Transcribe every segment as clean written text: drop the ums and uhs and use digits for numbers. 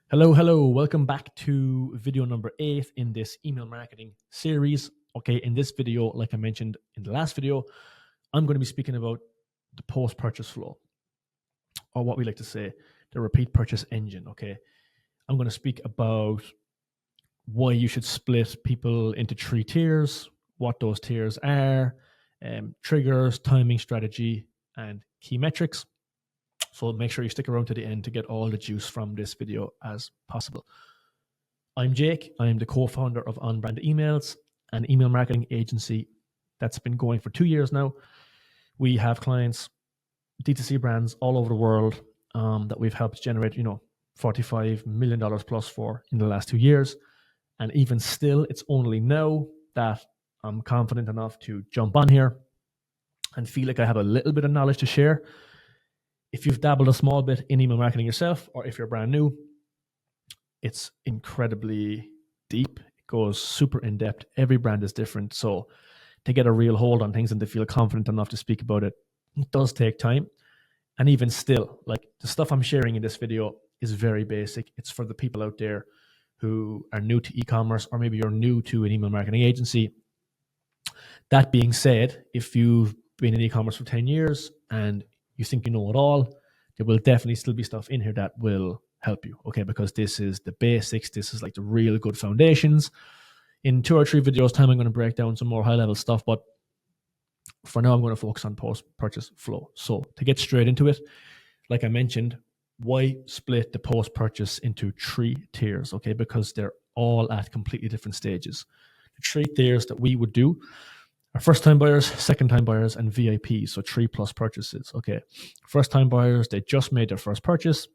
Hello. Welcome back to video number 8 in this email marketing series. Okay, in this video, like I mentioned in the last video, I'm going to be speaking about the post-purchase flow, or what we like to say, the repeat purchase engine. Okay, I'm going to speak about why you should split people into 3 tiers, what those tiers are, triggers, timing strategy, and key metrics. So make sure you stick around to the end to get all the juice from this video as possible. I'm Jake. I'm the co-founder of On Brand Emails, an email marketing agency that's been going for 2 years now. We have clients, D2C brands all over the world that we've helped generate, $45 million plus for in the last 2 years. And even still, it's only now that I'm confident enough to jump on here and feel like I have a little bit of knowledge to share. If you've dabbled a small bit in email marketing yourself, or if you're brand new, it's incredibly deep. It goes super in depth. Every brand is different. So to get a real hold on things and to feel confident enough to speak about it, it does take time. And even still, like the stuff I'm sharing in this video is very basic. It's for the people out there who are new to e-commerce, or maybe you're new to an email marketing agency. That being said, if you've been in e-commerce for 10 years and you think you know it all, there will definitely still be stuff in here that will help you, okay? Because this is the basics. This is like the real good foundations. In 2 or 3 videos time, I'm going to break down some more high-level stuff, but for now, I'm going to focus on post-purchase flow. So to get straight into it, like I mentioned, why split the post-purchase into 3 tiers, okay? Because they're all at completely different stages. The 3 tiers that we would do are first-time buyers, second-time buyers, and VIPs, so 3+ purchases, okay? First-time buyers, they just made their first purchase.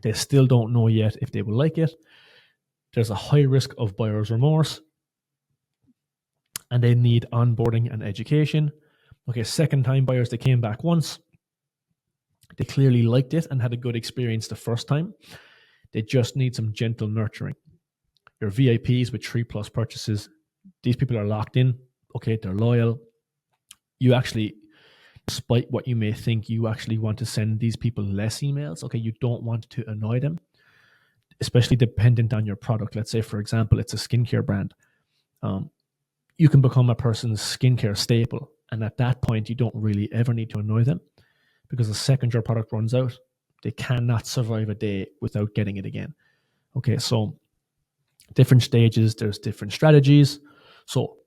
They still don't know yet if they will like it. There's a high risk of buyer's remorse, and they need onboarding and education. Okay, second-time buyers, they came back once. They clearly liked it and had a good experience the first time. They just need some gentle nurturing. Your VIPs with 3+ purchases, these people are locked in. Okay, they're loyal. You actually, despite what you may think, you actually want to send these people less emails. Okay, you don't want to annoy them, especially dependent on your product. Let's say, for example, it's a skincare brand. You can become a person's skincare staple. And at that point, you don't really ever need to annoy them, because the second your product runs out, they cannot survive a day without getting it again. Okay, so different stages, there's different strategies. So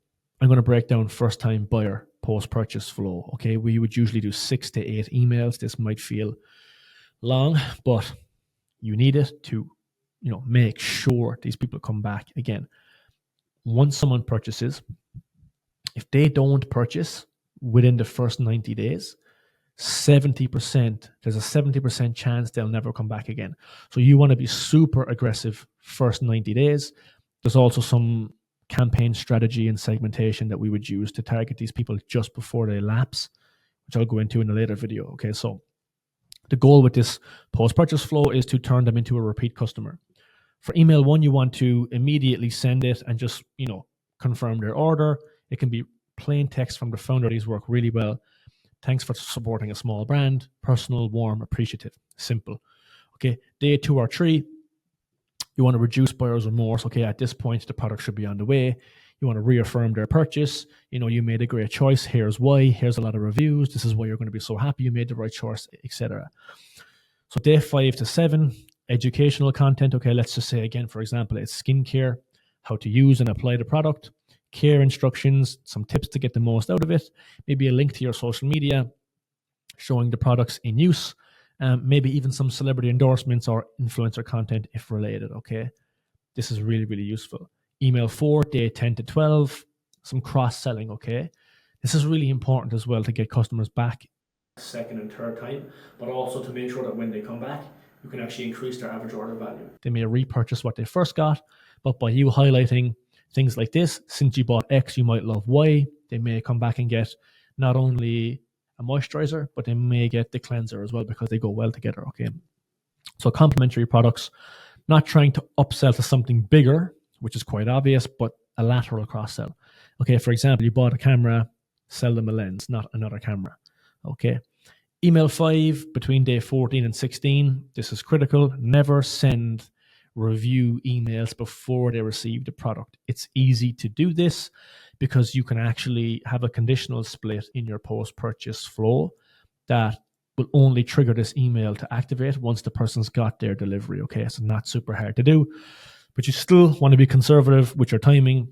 I'm going to break down first-time buyer post-purchase flow. Okay, we would usually do 6 to 8 emails. This might feel long, but you need it to, make sure these people come back again. Once someone purchases, if they don't purchase within the first 90 days, there's a 70% chance they'll never come back again. So you want to be super aggressive first 90 days. There's also some campaign strategy and segmentation that we would use to target these people just before they lapse, which I'll go into in a later video. Okay, so the goal with this post-purchase flow is to turn them into a repeat customer. For email 1, you want to immediately send it and just, confirm their order. It can be plain text from the founder. These work really well. Thanks for supporting a small brand. Personal, warm, appreciative. Simple. Okay, day 2 or 3, you want to reduce buyer's remorse. Okay, at this point, the product should be on the way. You want to reaffirm their purchase. You made a great choice. Here's why. Here's a lot of reviews. This is why you're going to be so happy you made the right choice, etc. So day 5 to 7, educational content. Okay, let's just say again, for example, it's skincare, how to use and apply the product, care instructions, some tips to get the most out of it, maybe a link to your social media showing the products in use, maybe even some celebrity endorsements or influencer content if related, okay? This is really, really useful. Email 4, day 10 to 12, some cross-selling, okay? This is really important as well to get customers back second and third time, but also to make sure that when they come back, you can actually increase their average order value. They may repurchase what they first got, but by you highlighting things like this, since you bought X, you might love Y, they may come back and get not only a moisturizer, but they may get the cleanser as well, because they go well together, okay? So complementary products, not trying to upsell to something bigger, which is quite obvious, but a lateral cross-sell. Okay, for example, you bought a camera, sell them a lens, not another camera, okay? Email 5, between day 14 and 16, this is critical. Never send review emails before they receive the product. It's easy to do this because you can actually have a conditional split in your post-purchase flow that will only trigger this email to activate once the person's got their delivery. Okay, so not super hard to do, but you still want to be conservative with your timing.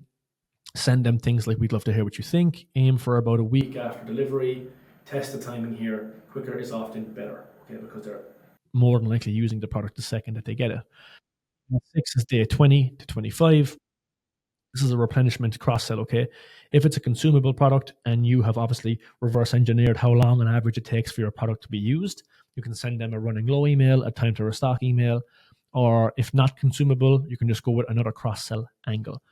Send them things like, we'd love to hear what you think. Aim for about a week after delivery. Test the timing here. Quicker is often better, okay, because they're more than likely using the product the second that they get it. 6 is day 20 to 25. This is a replenishment cross-sell, okay? If it's a consumable product and you have obviously reverse engineered how long on average it takes for your product to be used, you can send them a running low email, a time to restock email, or if not consumable, you can just go with another cross-sell angle.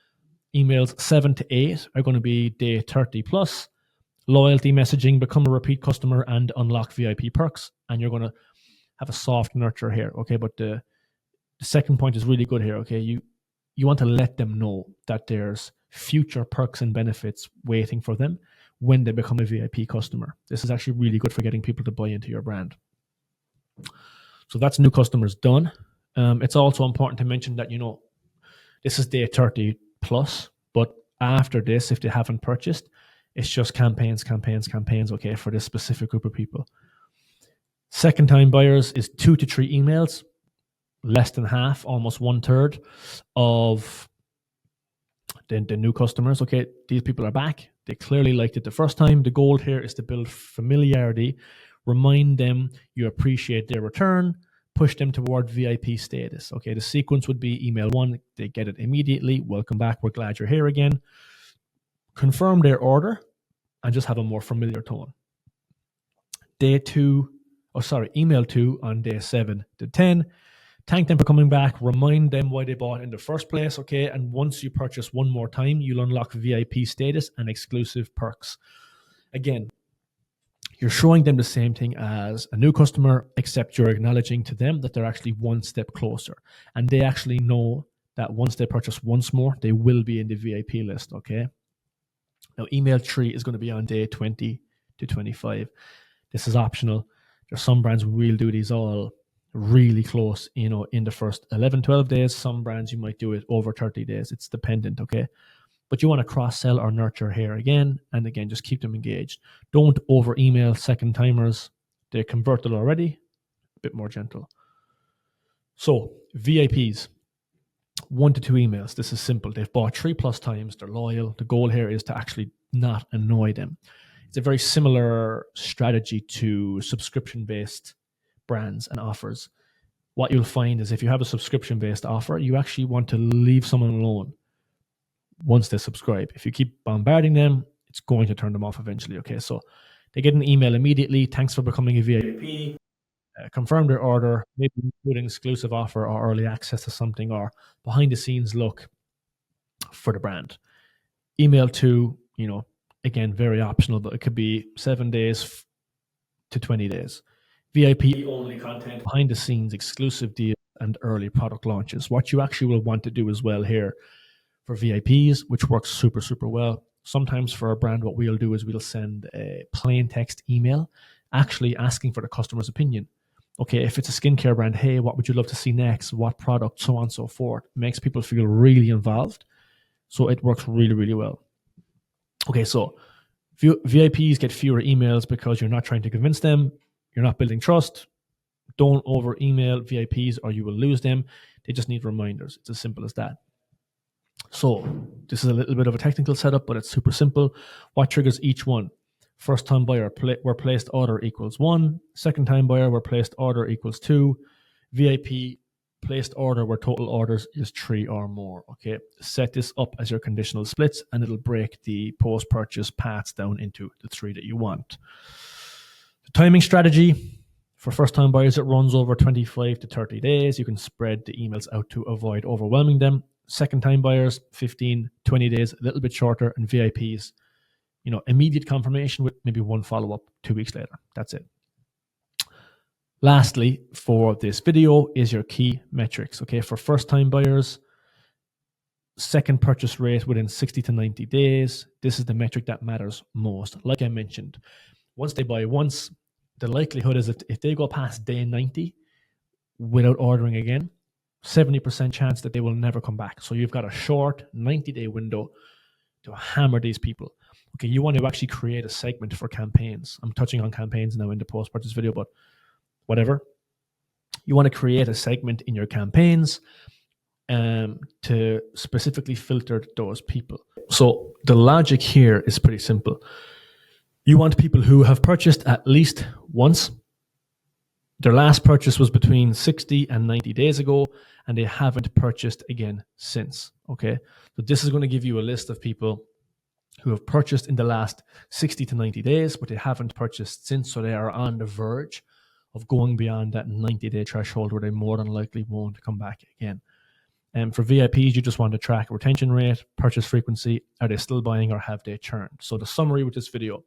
Emails 7 to 8 are going to be day 30 plus. Loyalty messaging, become a repeat customer and unlock VIP perks. And you're going to have a soft nurture here, okay? But the second point is really good here, okay? You want to let them know that there's future perks and benefits waiting for them when they become a VIP customer. This is actually really good for getting people to buy into your brand. So that's new customers done. It's also important to mention that, this is day 30 plus, but after this, if they haven't purchased, it's just campaigns, okay, for this specific group of people. Second time buyers is 2 to 3 emails, less than half, almost 1/3 of the new customers. Okay, these people are back. They clearly liked it the first time. The goal here is to build familiarity, remind them you appreciate their return, push them toward VIP status. Okay, the sequence would be email 1, they get it immediately. Welcome back. We're glad you're here again. Confirm their order and just have a more familiar tone. Email 2 on day 7 to 10. Thank them for coming back. Remind them why they bought in the first place, okay? And once you purchase one more time, you'll unlock VIP status and exclusive perks. Again, you're showing them the same thing as a new customer, except you're acknowledging to them that they're actually one step closer. And they actually know that once they purchase once more, they will be in the VIP list, okay? Now, email 3 is going to be on day 20 to 25. This is optional. There's some brands will do these all really close, in the first 11, 12 days. Some brands, you might do it over 30 days. It's dependent, okay? But you want to cross-sell or nurture here again, and again, just keep them engaged. Don't over-email second timers. They converted already, a bit more gentle. So, VIPs, 1 to 2 emails. This is simple. They've bought 3+ times. They're loyal. The goal here is to actually not annoy them. It's a very similar strategy to subscription-based brands and offers. What you'll find is if you have a subscription-based offer, you actually want to leave someone alone once they subscribe. If you keep bombarding them, it's going to turn them off eventually, okay? So they get an email immediately. Thanks for becoming a VIP. Confirm their order, maybe include an exclusive offer or early access to something, or behind the scenes look for the brand. Email 2, again, very optional, but it could be 7 days to 20 days. VIP only content, behind the scenes, exclusive deals, and early product launches. What you actually will want to do as well here for VIPs, which works super, super well. Sometimes for a brand, what we'll do is we'll send a plain text email actually asking for the customer's opinion. Okay, if it's a skincare brand, hey, what would you love to see next? What product? So on and so forth. It makes people feel really involved. So it works really, really well. Okay, so VIPs get fewer emails because you're not trying to convince them. You're not building trust. Don't over email VIPs or you will lose them. They just need reminders. It's as simple as that. So this is a little bit of a technical setup, but it's super simple. What triggers each one? First time buyer, where placed order equals 1. Second time buyer, where placed order equals 2. VIP, placed order where total orders is 3 or more. Okay, set this up as your conditional splits and it'll break the post-purchase paths down into the 3 that you want. The timing strategy for first-time buyers, it runs over 25 to 30 days. You can spread the emails out to avoid overwhelming them. Second-time buyers, 15, 20 days, a little bit shorter. And VIPs, immediate confirmation with maybe one follow-up 2 weeks later. That's it. Lastly, for this video is your key metrics. Okay, for first-time buyers, second purchase rate within 60 to 90 days. This is the metric that matters most. Like I mentioned, once they buy once, the likelihood is that if they go past day 90 without ordering again, 70% chance that they will never come back. So you've got a short 90-day window to hammer these people. Okay, you want to actually create a segment for campaigns. I'm touching on campaigns now in the post-purchase video, but whatever. You want to create a segment in your campaigns to specifically filter those people. So the logic here is pretty simple. You want people who have purchased at least once. Their last purchase was between 60 and 90 days ago, and they haven't purchased again since. Okay, so this is going to give you a list of people who have purchased in the last 60 to 90 days, but they haven't purchased since, so they are on the verge of going beyond that 90-day threshold where they more than likely won't come back again. And for VIPs, you just want to track retention rate, purchase frequency. Are they still buying or have they churned? So the summary with this video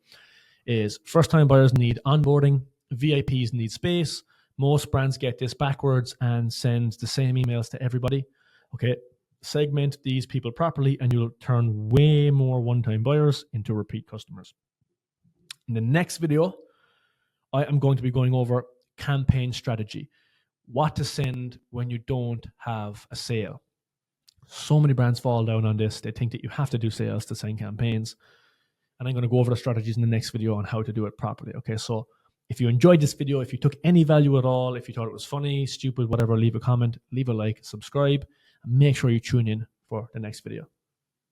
is first-time buyers need onboarding, VIPs need space. Most brands get this backwards and send the same emails to everybody. Okay, segment these people properly and you'll turn way more one-time buyers into repeat customers. In the next video, I am going to be going over campaign strategy. What to send when you don't have a sale. So many brands fall down on this. They think that you have to do sales to send campaigns. And I'm going to go over the strategies in the next video on how to do it properly. Okay, so if you enjoyed this video, if you took any value at all, if you thought it was funny, stupid, whatever, leave a comment, leave a like, subscribe, and make sure you tune in for the next video.